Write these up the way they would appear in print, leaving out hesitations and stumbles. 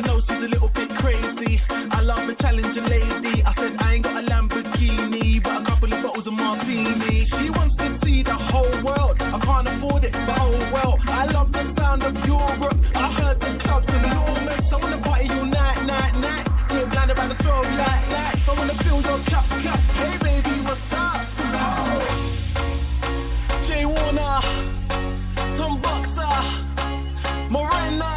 even though she's a little bit crazy. I love a challenging lady. I said I ain't got a Lamborghini, but a couple of bottles of martini. She wants to see the whole world. I can't afford it, but oh well. I love the sound of Europe. I heard the club's enormous. I wanna party all night, night, night. Get blinded by the strobe lights. I wanna feel your cup. Hey baby, what's up? Oh. Jay Warner, Tom Boxer, Morena,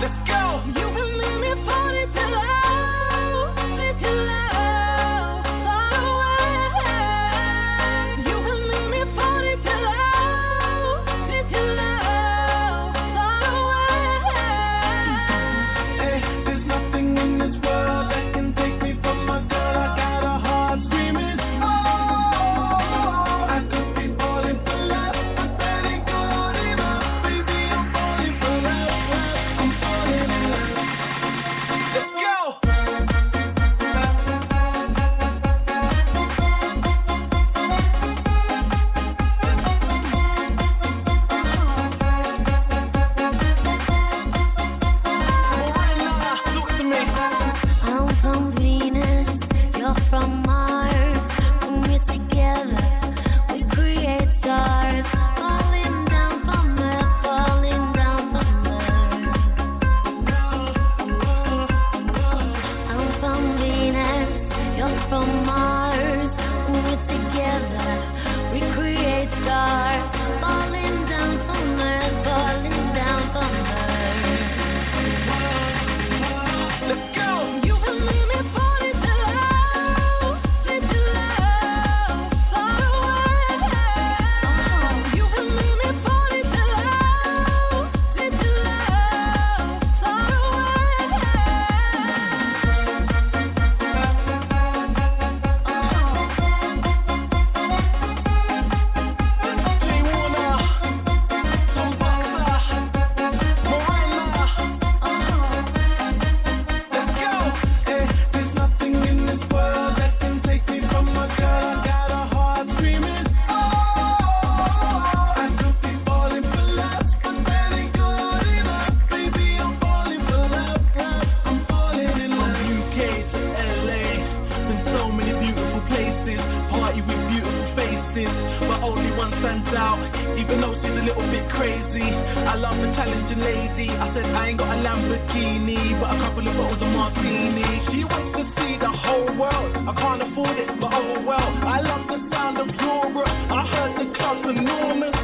let's go. You and me fall in love, deep in love, far away. You and me fall in love, deep in love, far away. Hey, there's nothing in this world that can take me from my girl. I got a heart screaming, oh. I could be falling for less, but that ain't good enough. Baby, I'm falling for love. I'm falling in love. Let's go. Morena, talk to me. I'm from Venus, you're from Mars. When we're together, we create stars. Falling down from Earth, falling down from Earth. I'm from Venus, you're from Mars. When we're together, we create stars. Falling down from Earth, falling down from Earth. Let's go. You and me fall in love, deep in love, far away. You and me fall in love, deep in love, far away. Jay Warner, Tom Boxer, Morena. Let's go. Hey, there's nothing in this world that can take me from my girl. I got a heart screaming, oh. I could be falling for less, but that ain't good enough. Baby, I'm falling for love. I'm falling in love. From UK to LA, been so many beautiful places. Party with beautiful faces, but only one stands out. Even though she's a little bit crazy, I love a challenging lady. I said I ain't got a Lamborghini, but a couple of bottles of martini. She wants to see the whole world. I can't afford it, but oh well. I love the sound of Europe. I heard the club's enormous.